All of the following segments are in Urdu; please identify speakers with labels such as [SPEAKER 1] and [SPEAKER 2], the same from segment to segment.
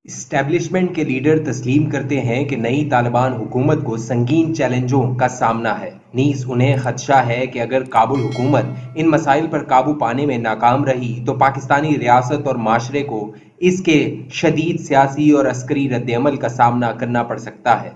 [SPEAKER 1] اسٹیبلشمنٹ کے لیڈر تسلیم کرتے ہیں کہ نئی طالبان حکومت کو سنگین چیلنجوں کا سامنا ہے، نیز انہیں خدشہ ہے کہ اگر کابل حکومت ان مسائل پر قابو پانے میں ناکام رہی تو پاکستانی ریاست اور معاشرے کو اس کے شدید سیاسی اور عسکری رد عمل کا سامنا کرنا پڑ سکتا ہے۔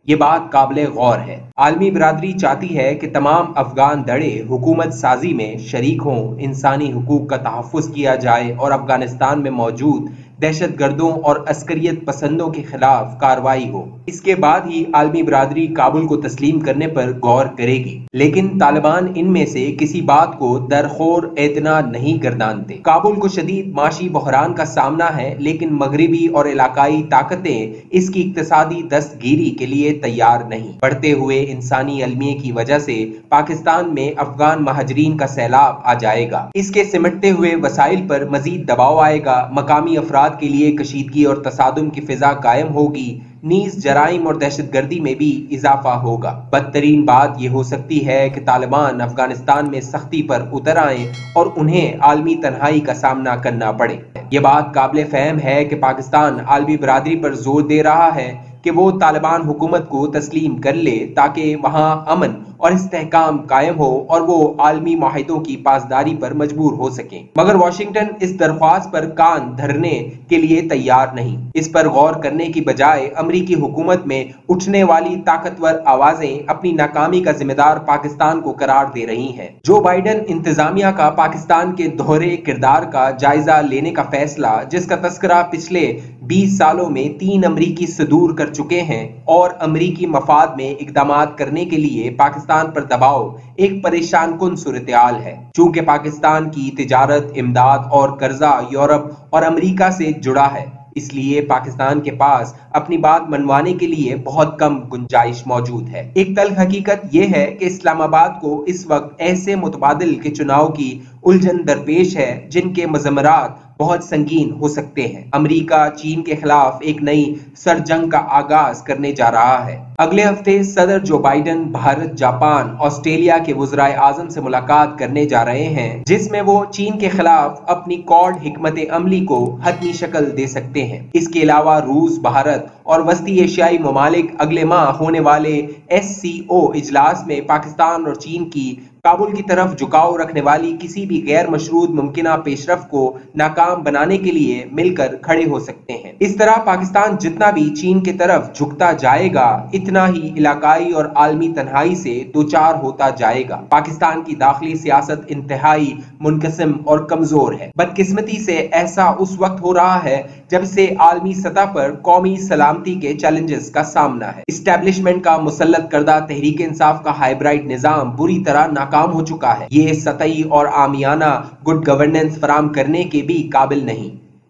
[SPEAKER 1] یہ بات قابل غور ہے۔ عالمی برادری چاہتی ہے کہ تمام افغان دھڑے حکومت سازی میں شریک ہوں، انسانی حقوق کا تحفظ کیا جائے اور افغانستان میں موجود دہشت گردوں اور عسکریت پسندوں کے خلاف کارروائی ہو۔ اس کے بعد ہی عالمی برادری کابل کو تسلیم کرنے پر غور کرے گی، لیکن طالبان ان میں سے کسی بات کو درخور اعتنا نہیں گردانتے۔ کابل کو شدید معاشی بحران کا سامنا ہے، لیکن مغربی اور علاقائی طاقتیں اس کی اقتصادی دستگیری کے لیے تیار نہیں۔ بڑھتے ہوئے انسانی المیے کی وجہ سے پاکستان میں افغان مہاجرین کا سیلاب آ جائے گا۔ اس کے سمٹتے ہوئے وسائل پر مزید دباؤ آئے گا، مقامی افراد کے لیے کشیدگی اور تصادم کی فضا قائم ہوگی، نیز جرائم اور دہشت گردی میں بھی اضافہ ہوگا۔ بدترین بات یہ ہو سکتی ہے کہ طالبان افغانستان میں سختی پر اتر آئیں اور انہیں عالمی تنہائی کا سامنا کرنا پڑے۔ یہ بات قابل فہم ہے کہ پاکستان عالمی برادری پر زور دے رہا ہے کہ وہ طالبان حکومت کو تسلیم کر لے تاکہ وہاں امن اور استحکام قائم ہو اور وہ عالمی معاہدوں کی پاسداری پر مجبور ہو سکیں، مگر واشنگٹن اس درخواست پر کان دھرنے کے لیے تیار نہیں۔ اس پر غور کرنے کی بجائے امریکی حکومت میں اٹھنے والی طاقتور آوازیں اپنی ناکامی کا ذمہ دار پاکستان کو قرار دے رہی ہیں۔ جو بائیڈن انتظامیہ کا پاکستان کے دوہرے کردار کا جائزہ لینے کا فیصلہ، جس کا تذکرہ پچھلے 20 سالوں میں 3 امریکی صدور کر چکے ہیں اور امریکی مفاد میں اقدامات کرنے کے لیے پاکستان پر دباؤ، ایک پریشان کن صورتحال ہے۔ چونکہ پاکستان کی تجارت، امداد اور قرضہ یورپ اور امریکہ سے جڑا ہے، اس لیے پاکستان کے پاس اپنی بات منوانے کے لیے بہت کم گنجائش موجود ہے۔ ایک تلخ حقیقت یہ ہے کہ اسلام آباد کو اس وقت ایسے متبادل کے چناؤ کی الجھن درپیش ہے جن کے مضمرات بہت سنگین ہو سکتے ہیں۔ امریکہ چین کے خلاف ایک نئی سرجنگ کا آغاز کرنے جا رہا ہے۔ اگلے ہفتے صدر Joe Biden Bharat, Japan, Australia کے وزرائے اعظم سے ملاقات کرنے جا رہے ہیں، جس میں وہ چین کے خلاف اپنی کوڈ حکمت عملی کو حتمی شکل دے سکتے ہیں۔ اس کے علاوہ روس، بھارت اور وسطی ایشیائی ممالک اگلے ماہ ہونے والے SCO اجلاس میں پاکستان اور چین کی کابل کی طرف جھکاؤ رکھنے والی کسی بھی غیر مشروط ممکنہ پیش رفت کو ناکام بنانے کے لیے مل کر کھڑے ہو سکتے ہیں۔ اس طرح پاکستان جتنا بھی چین کی طرف جھکتا جائے گا، اتنا ہی علاقائی اور عالمی تنہائی سے دوچار ہوتا جائے گا۔ پاکستان کی داخلی سیاست انتہائی منقسم اور کمزور ہے۔ بدقسمتی سے ایسا اس وقت ہو رہا ہے جب سے عالمی سطح پر قومی سلامتی کے چیلنجز کا سامنا ہے۔ اسٹیبلشمنٹ کا مسلط کردہ تحریک انصاف کا ہائبرائڈ نظام بری طرح ناکام ہو چکا ہے۔ یہ سطحی اور عامیانہ گڈ گورننس فراہم کرنے کے بھی قابل نہیں۔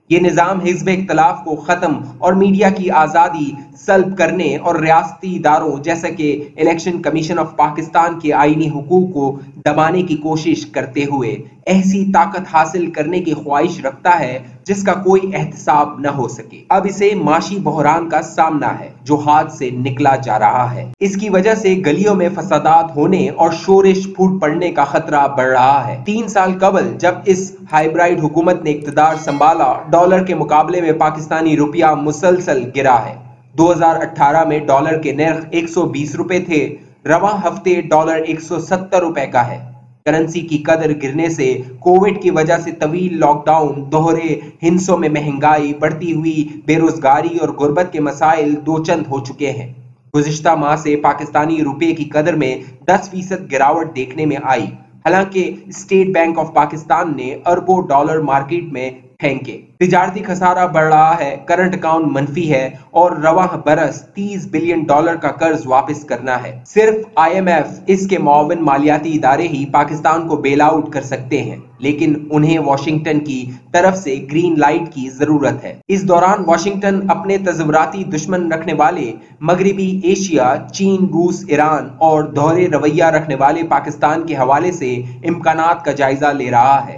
[SPEAKER 1] یہ نظام حزب اختلاف کو ختم اور میڈیا کی آزادی سلب کرنے اور ریاستی اداروں جیسا کہ الیکشن کمیشن آف پاکستان کے آئینی حقوق کو دبانے کی کوشش کرتے ہوئے ایسی طاقت حاصل کرنے کی خواہش رکھتا ہے جس کا کوئی احتساب نہ ہو سکے۔ اب اسے معاشی بحران کا سامنا ہے جو ہاتھ سے نکلا جا رہا ہے۔ اس کی وجہ سے گلیوں میں فسادات ہونے اور شورش پھوٹ پڑنے کا خطرہ بڑھ رہا ہے۔ 3 سال قبل جب اس ہائبرائڈ حکومت نے اقتدار سنبھالا، ڈالر کے مقابلے میں پاکستانی روپیہ مسلسل گرا ہے۔ 2018 میں ڈالر کے نرخ 120 روپے تھے، رواں ہفتے ڈالر 170 روپے کا ہے۔ کرنسی کی قدر گرنے سے کووڈ کی وجہ سے طویل لاک ڈاؤن، دوہرے ہندسوں میں مہنگائی، بڑھتی ہوئی بے روزگاری اور غربت کے مسائل دوچند ہو چکے ہیں۔ گزشتہ ماہ سے پاکستانی روپے کی قدر میں 10% گراوٹ دیکھنے میں آئی، حالانکہ اسٹیٹ بینک آف پاکستان نے اربوں ڈالر مارکیٹ میں پھینکے۔ تجارتی خسارہ بڑھ رہا ہے، کرنٹ اکاؤنٹ منفی ہے اور رواں برس 30 بلین ڈالر کا قرض واپس کرنا ہے۔ صرف IMF، اس کے معاون مالیاتی ادارے ہی پاکستان کو بیل آؤٹ کر سکتے ہیں، لیکن انہیں واشنگٹن کی طرف سے گرین لائٹ کی ضرورت ہے۔ اس دوران واشنگٹن اپنے تصوراتی دشمن رکھنے والے مغربی ایشیا، چین، روس، ایران اور دوہرے رویہ رکھنے والے پاکستان کے حوالے سے امکانات کا جائزہ لے رہا ہے۔